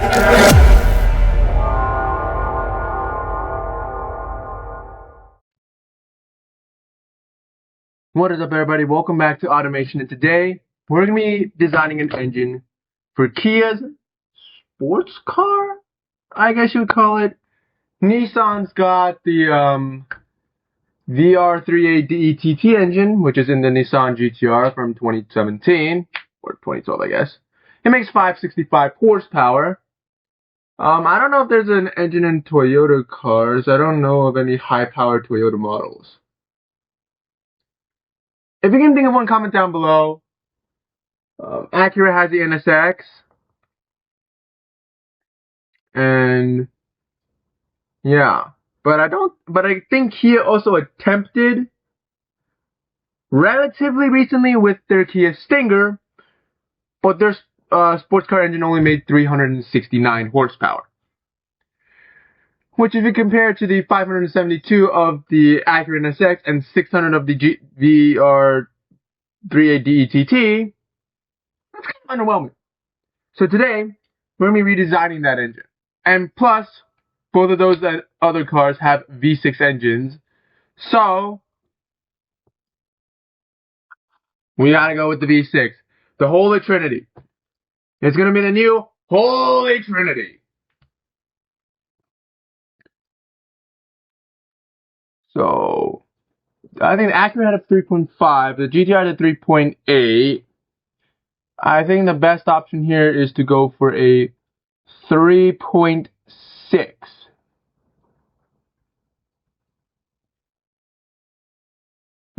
What is up, everybody? Welcome back to Automation, and today we're going to be designing an engine for Kia's sports car, I guess you would call it. Nissan's got the VR38DETT engine, which is in the Nissan GTR from 2017, or 2012, I guess. It makes 565 horsepower. I don't know if there's an engine in Toyota cars. I don't know of any high-powered Toyota models. If you can think of one, comment down below. Acura has the NSX, and yeah, but I think Kia also attempted relatively recently with their Kia Stinger, but their sports car engine only made 369 horsepower. Which, if you compare to the 572 of the Acura NSX and 600 of the VR38DETT, that's kind of underwhelming. So today, we're going to be redesigning that engine. And plus, both of those other cars have V6 engines. So, we gotta go with the V6. The Holy Trinity. It's going to be the new Holy Trinity. So, I think the Acura had a 3.5. The GTR had a 3.8. I think the best option here is to go for a 3.6.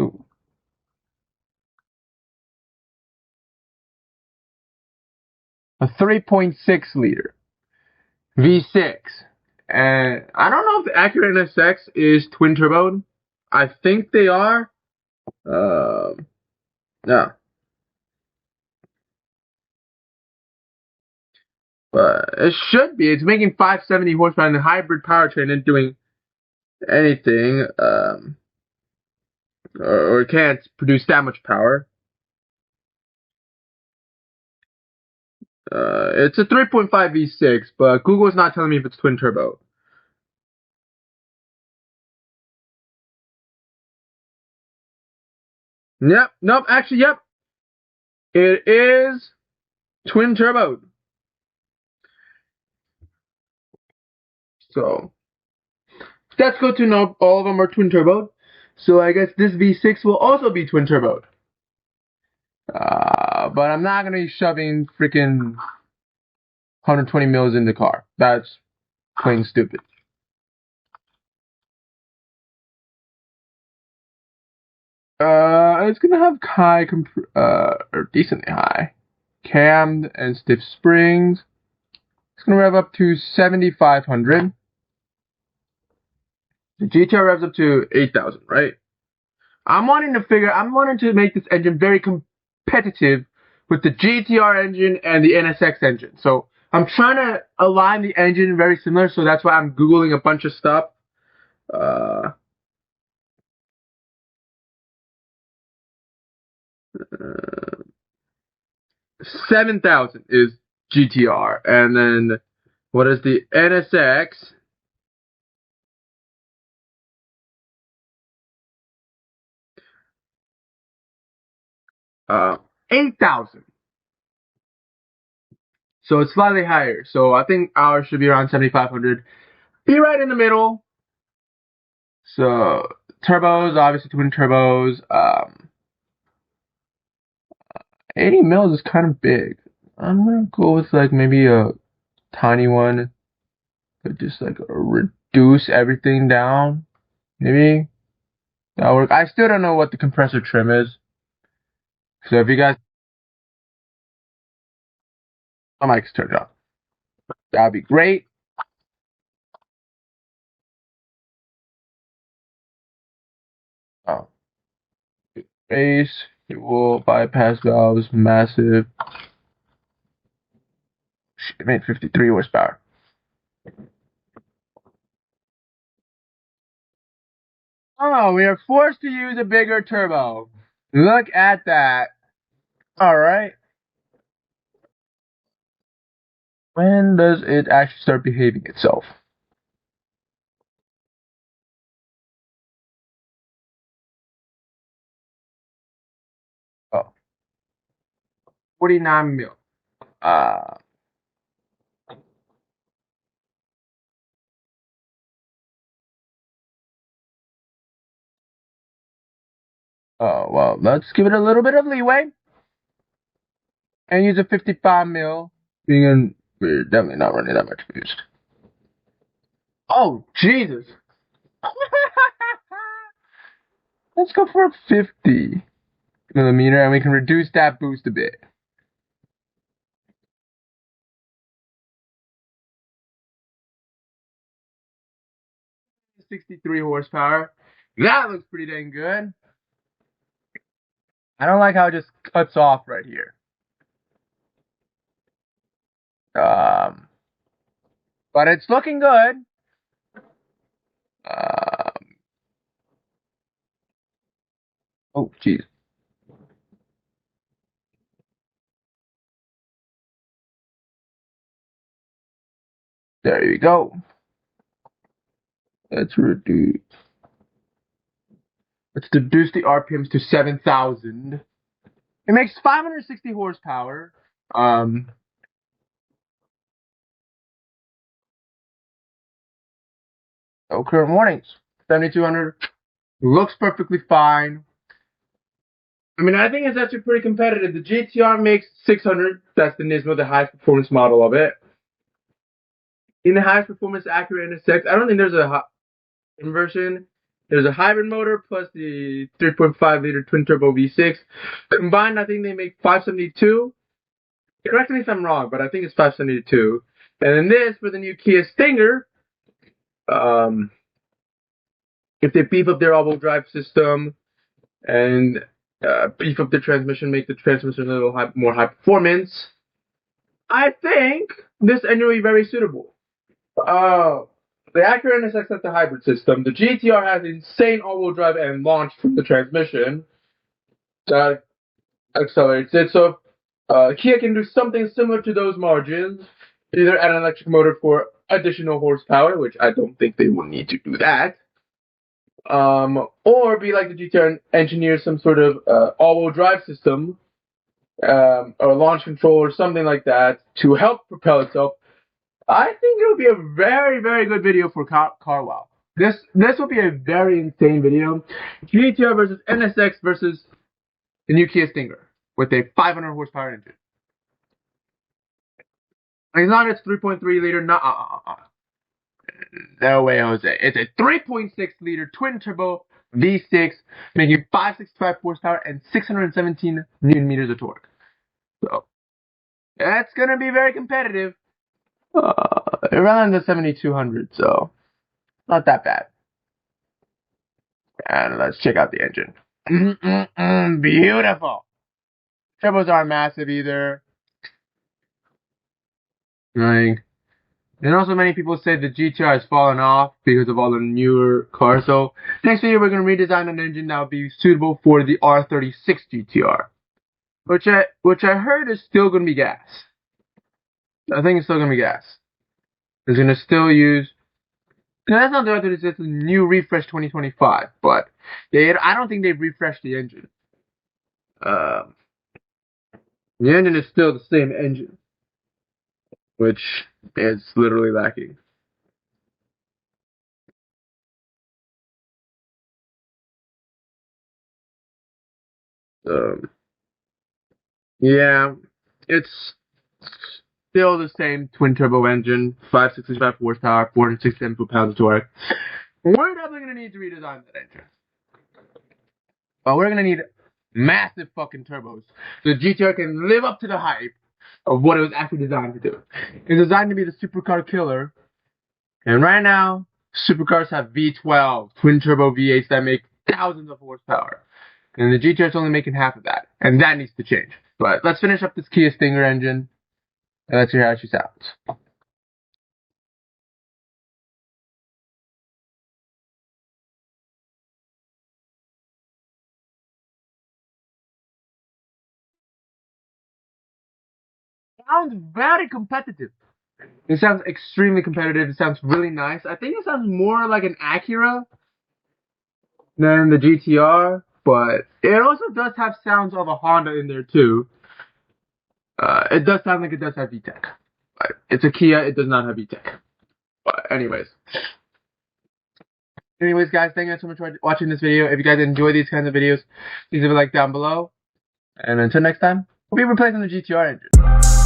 Ooh. A 3.6 liter V6. And I don't know if the Acura NSX is twin turboed. I think they are. Yeah. But it should be. It's making 570 horsepower in the hybrid powertrain and doing anything. Or can't produce that much power. It's a 3.5 V6, but Google is not telling me if it's twin turbo. Yep, nope, actually, yep. It is twin turbo. So, that's good to know. All of them are twin turbo. So I guess this V6 will also be twin turbo. But I'm not going to be shoving freaking 120 mils in the car. That's plain stupid. It's going to have high, or decently high, cammed and stiff springs. It's going to rev up to 7,500. The GTR revs up to 8,000, right? I'm wanting to make this engine very competitive with the GTR engine and the NSX engine. So I'm trying to align the engine very similar, so that's why I'm Googling a bunch of stuff. 7,000 is GTR, and then what is the NSX? 8,000. So it's slightly higher. So I think ours should be around 7,500. Be right in the middle. So turbos, obviously twin turbos. 80 mils is kind of big. I'm gonna go with like maybe a tiny one, but just like reduce everything down. Maybe that'll work. I still don't know what the compressor trim is. So if you guys, my mic's turned off. That'd be great. Oh, base, fuel, bypass valves, massive. It made 53 horsepower. Oh, we are forced to use a bigger turbo. Look at that. All right. When does it actually start behaving itself? Oh, 49 mil. Uh, oh, well, let's give it a little bit of leeway and use a 55 mil. We're definitely not running that much boost. Oh, Jesus. Let's go for a 50 millimeter and we can reduce that boost a bit. 63 horsepower. That looks pretty dang good. I don't like how it just cuts off right here. Um, but it's looking good. Um, oh, jeez. There you go. Let's reduce. Let's reduce the RPMs to 7,000. It makes 560 horsepower. Um, no current warnings. 7,200 looks perfectly fine. I mean, I think it's actually pretty competitive. The GTR makes 600. That's the Nismo, the highest performance model of it. In the highest performance Acura NSX, I don't think there's a inversion. There's a hybrid motor plus the 3.5 liter twin turbo V6. Combined, I think they make 572. Correct me if I'm wrong, but I think it's 572. And then this for the new Kia Stinger, um, if they beef up their all-wheel drive system and beef up the transmission, make the transmission a little more high performance, I think this engine will be very suitable. Uh, the Acura NSX has the hybrid system. The GTR has insane all-wheel drive and launch from the transmission that accelerates it. So Kia can do something similar to those margins, either add an electric motor for additional horsepower, which I don't think they will need to do that, or be like the GTR and engineer some sort of all-wheel drive system or launch control or something like that to help propel itself. I think it'll be a very, very good video for Carwow. This will be a very insane video. GTR versus NSX versus the new Kia Stinger with a 500 horsepower engine. It's not its 3.3 liter. No way, Jose. It's a 3.6 liter twin turbo V6, making 565 horsepower and 617 newton meters of torque. So that's gonna be very competitive. Around the 7200, so not that bad. And let's check out the engine. Beautiful. Turbos aren't massive either. Like, and also many people say the GTR has fallen off because of all the newer cars. So next video we're going to redesign an engine that will be suitable for the R36 GTR, which I heard is still going to be gas. I think it's still going to be gas. It's going to still use. No, that's not the R36. It's a new refresh 2025, but I don't think they've refreshed the engine. Um, the engine is still the same engine, which is literally lacking. Um, yeah, it's still the same twin turbo engine, 565 horsepower, 467 foot-pounds of torque. We're definitely gonna need to redesign that engine. But we're gonna need massive fucking turbos so the GTR can live up to the hype of what it was actually designed to do. It's designed to be the supercar killer, and right now, supercars have V12 twin turbo V8s that make thousands of horsepower. And the GTR is only making half of that. And that needs to change. But let's finish up this Kia Stinger engine and let's hear how she sounds. Sounds very competitive. It sounds extremely competitive. It sounds really nice. I think it sounds more like an Acura than the GTR, but it also does have sounds of a Honda in there too. It does sound like it does have VTEC. But it's a Kia, it does not have VTEC. But anyways, guys, thank you so much for watching this video. If you guys enjoy these kinds of videos, please leave a like down below. And until next time, we'll be replacing the GTR engine.